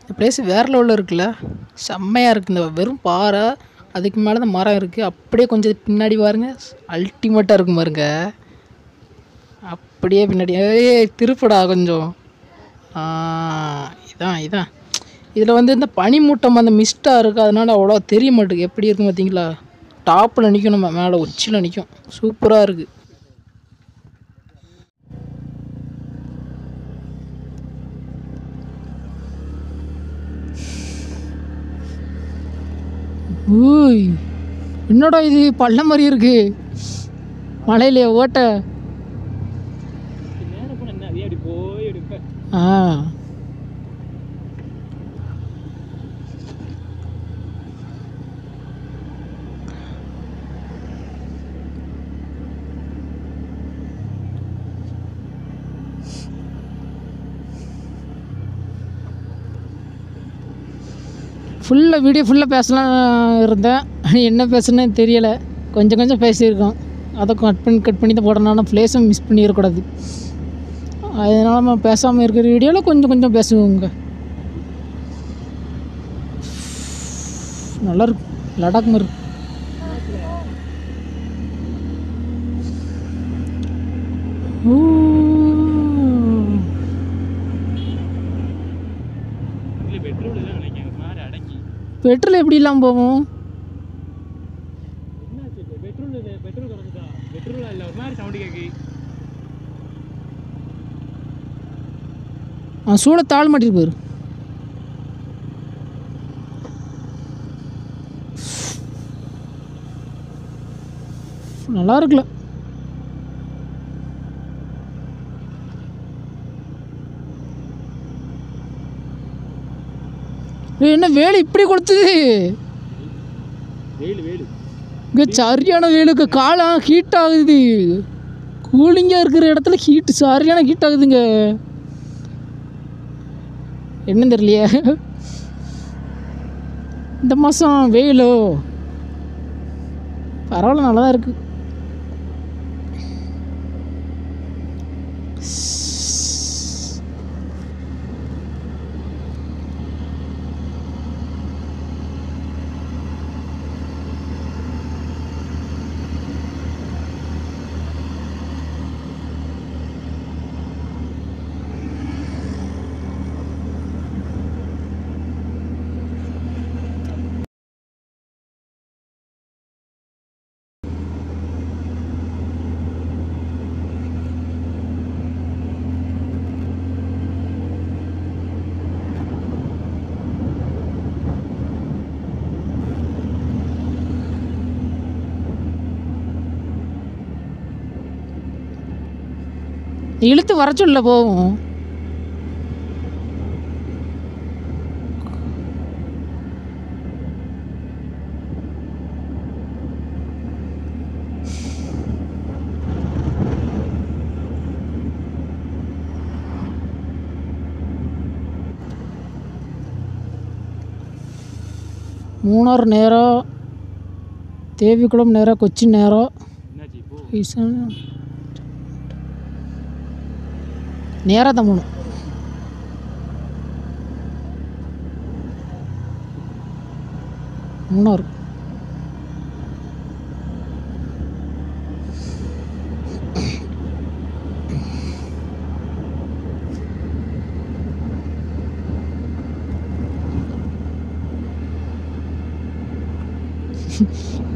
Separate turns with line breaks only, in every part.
இந்த பிளேஸ் வேறு லெவலில் இருக்குல்ல, செம்மையாக இருக்குது. இந்த வெறும் பாறை, அதுக்கு மேலே தான் மரம் இருக்குது. அப்படியே கொஞ்சம் பின்னாடி பாருங்க, அல்டிமேட்டாக இருக்கும் பாருங்க. அப்படியே பின்னாடி திருப்படா கொஞ்சம். இதான் இதான் இதில் வந்து இந்த பனிமூட்டம் அந்த மிஸ்டாக இருக்குது, அதனால் அவ்வளோ தெரிய மாட்டேங்குது. எப்படி இருக்கும் பார்த்தீங்களா? டாப்பில் நிற்கும், நம்ம மேலே உச்சியில் நிற்கும். சூப்பராக இருக்குது. ஊய், என்னடா இது பள்ள மாதிரி இருக்கு, மலையிலே ஓட்ட. ஃபுல்லாக வீடியோ ஃபுல்லாக பேசலாம் இருந்தேன், என்ன பேசுனேன்னு தெரியலை. கொஞ்சம் கொஞ்சம் பேசியிருக்கோம், அதை கட் பண்ணி தான் போடுறேன். ஆனால் ப்ளேஸும் மிஸ் பண்ணிடக்கூடாது, அதனால் நம்ம பேசாமல் இருக்கிற வீடியோவில் கொஞ்சம் கொஞ்சம் பேசுவோங்க. நல்லாயிருக்கும் லடாக் மாதிரி. பெட்ரோல் எப்படி இல்லாமல் போவோம்? சூட தாழ் மாட்டிட்டு போயிரு. நல்லா இருக்குல்ல. என்ன வேலை இப்படி கொடுத்தது? இங்கே சரியான வேலுக்கு காலம் ஹீட் ஆகுது. கூலிங்காக இருக்கிற இடத்துல ஹீட்டு சரியான ஹீட் ஆகுதுங்க. என்னன்னு தெரியலையே, இந்த மாதம் வெயிலோ பரவாயில்ல, நல்லா தான் இருக்குது. இழுத்து வர சொல்ல போவோம். மூணார் நேரம், தேவிக்குளம் நேரம், கொச்சின் நேரம், நேராக தான் போகணும். மூணார்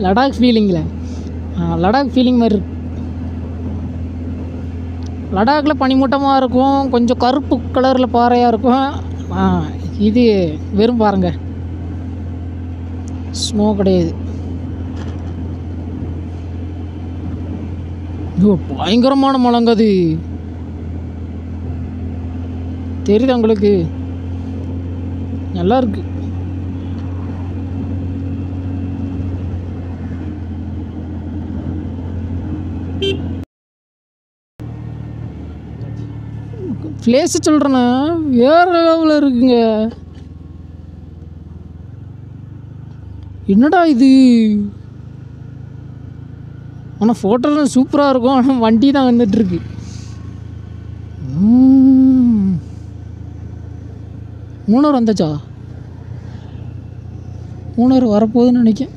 லடாக் ஃபீலிங்கில், லடாக் ஃபீலிங் மாதிரி இருக்கு. லடாக்கில் பனிமூட்டமாக இருக்கும், கொஞ்சம் கருப்பு கலரில் பாறையாக இருக்கும். இது வெறும் பாருங்க, ஸ்னோ கிடையாது. பயங்கரமான மலைங்க அது, தெரியுது உங்களுக்கு? நல்லா இருக்கு. பிளேஸு சொல்கிறேன்னா வேறு லெவலில் இருக்குங்க. என்னடா இது? ஆனால் ஃபோட்டோலாம் சூப்பராக இருக்கும், ஆனால் வண்டி தான் வந்துட்டுருக்கு. மூணார் வந்தாச்சா? மூணார் வரப்போகுதுன்னு நினைக்கிறேன்.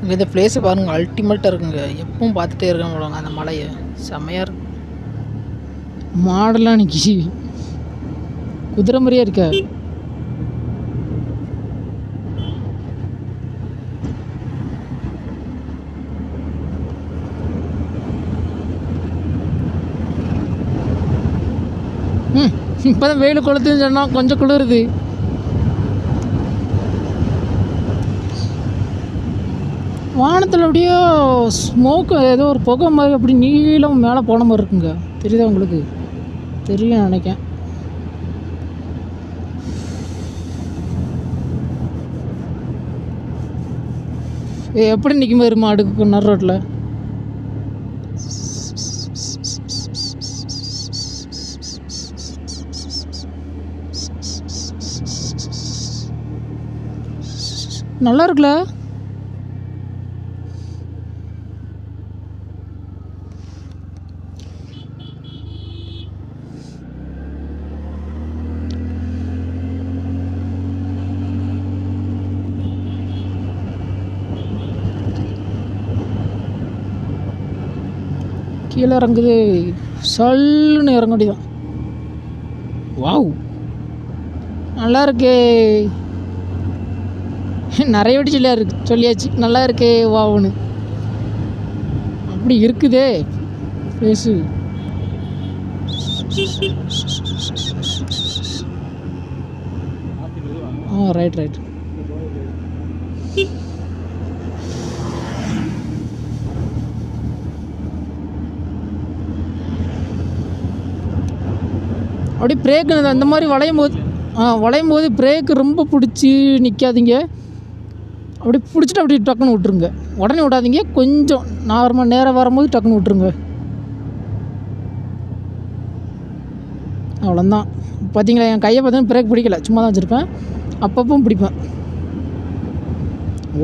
இங்கே இந்த பிளேஸை பாருங்கள், அல்டிமேட்டாக இருக்குங்க. எப்பவும் பார்த்துட்டே இருக்கேன் போலங்க அந்த மலையை. செம்மையாக இருக்கு. மாடெல்லாம் நிற்கி குதிரை மாதிரியே இருக்க. இப்போ தான் வெயில் கொளுத்துன்னு சொன்னால் கொஞ்சம் குளிருது. வானத்தில் அப்படியே ஸ்மோக்கு, ஏதோ ஒரு புகை மாதிரி அப்படி நீளம் மேலே போன மாதிரி இருக்குங்க. தெரியுதா உங்களுக்கு? தெரியும் நினைக்கேன். எப்படி நிற்கும் பாரு மாடுக்கு நடு ரோட்டில். நல்லா இருக்குல்ல? கீழே இறங்குது, சல்லுன்னு இறங்க முடியும். வாவ், நல்லா இருக்கே. நிறைய வாட்டி சொல்லியாச்சு நல்லா இருக்கே வாவுன்னு. அப்படி இருக்குதே பேசு. Right right. அப்படி பிரேக்கு அந்த மாதிரி வளையும் போது பிரேக்கு ரொம்ப பிடிச்சி நிற்காதீங்க. அப்படி பிடிச்சிட்டு அப்படி டக்குன்னு விட்ருங்க. உடனே விடாதீங்க, கொஞ்சம் நார்மல் நேரம் வரும்போது டக்குன்னு விட்ருங்க. அவ்வளோதான். பார்த்தீங்களா, என் கையை பார்த்தீங்கன்னா பிரேக் பிடிக்கல, சும்மா தான் வச்சுருப்பேன். அப்பப்போ பிடிப்பேன்.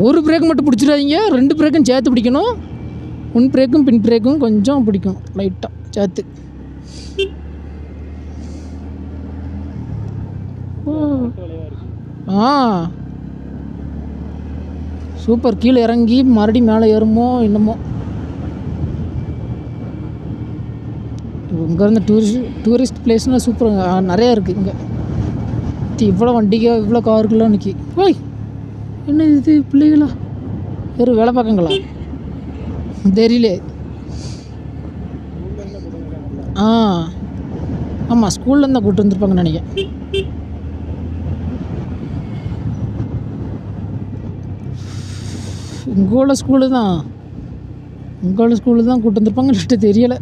ஒரு பிரேக் மட்டும் பிடிச்சிடாதீங்க, 2 பிரேக்கும் சேர்த்து பிடிக்கணும். முன் பிரேக்கும் பின் பிரேக்கும் கொஞ்சம் பிடிக்கும் லைட்டாக சேர்த்து. சூப்பர். கீழே இறங்கி மறுபடியும் மேலே ஏறுமோ என்னமோ. இங்கேருந்து டூரிஸ்ட் பிளேஸ்னால் சூப்பருங்க, நிறையா இருக்குது இங்கே. இவ்வளோ வண்டிக்கு இவ்வளோ காருக்கெல்லாம் நிற்கி. ஓய், என்ன இது பிள்ளைகளா? வேறு வேலை பார்க்கங்களா தெரியல. ஆமாம், ஸ்கூல்லேருந்து தான் கூப்பிட்டு வந்துருப்பாங்கன்னு நினைக்கிறேன். உங்களோட ஸ்கூலு தான் கூப்பிட்டு வந்துருப்பாங்க, லிஸ்ட்டு தெரியலை.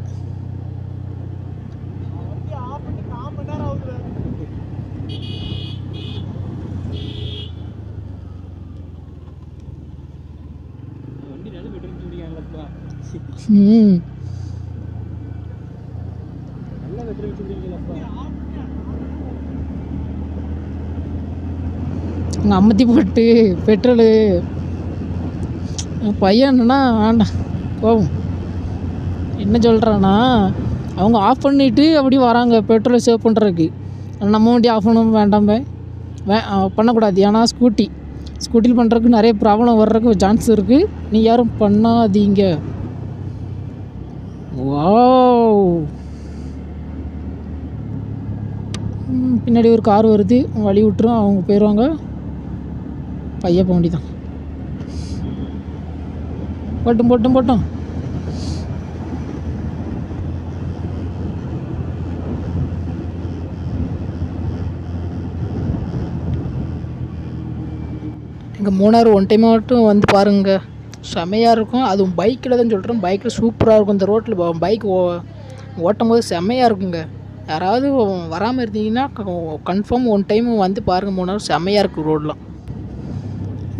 அங்கே அம்மத்தி போட்டு பெட்ரோலு பையன் என்னன்னா வேண்டாம் போகும். என்ன சொல்கிறான்னா, அவங்க ஆஃப் பண்ணிவிட்டு அப்படி வராங்க பெட்ரோலை சேவ் பண்ணுறதுக்கு. நம்ம வண்டி ஆஃப் பண்ண வேண்டாமே, பண்ணக்கூடாது. ஏன்னா ஸ்கூட்டியில் பண்ணுறதுக்கு நிறைய ப்ராப்ளம் வர்றதுக்கு சான்ஸ் இருக்குது. நீ யாரும் பண்ணாதீங்க. வாவ், பின்னாடி ஒரு கார் வருது, வழி விட்டுரும், அவங்க போயிடுவாங்க. பையன் போக வேண்டிதான். போட்டும் இங்கே மூணாறு ஒன் டைம் மட்டும் வந்து பாருங்கள், செமையாக இருக்கும். அதுவும் பைக்கில் தான் சொல்கிறேன், பைக்கில் சூப்பராக இருக்கும். இந்த ரோட்டில் பைக் ஓட்டும் போது செம்மையாக இருக்குங்க. யாராவது வராமல் இருந்தீங்கன்னா கன்ஃபார்ம் ஒன் டைம் வந்து பாருங்கள். மூணாறு செம்மையாக இருக்கும் ரோடெலாம்.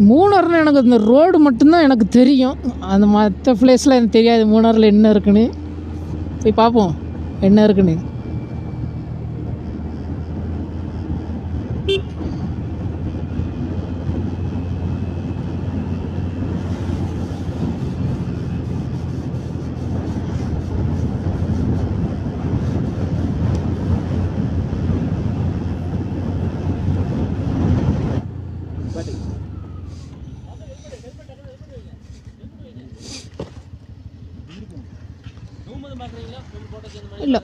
மூணாறுல எனக்கு இந்த ரோடு மட்டும்தான் எனக்கு தெரியும், அந்த மற்ற பிளேஸில் எனக்கு தெரியாது. மூணாறில் என்ன இருக்குன்னு போய் பார்ப்போம், என்ன இருக்குன்னு. இல்லை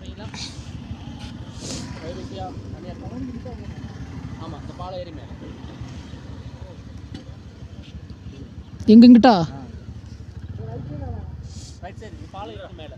எங்கங்கிட்டா
ரைட் சைடு பாலம் மேலே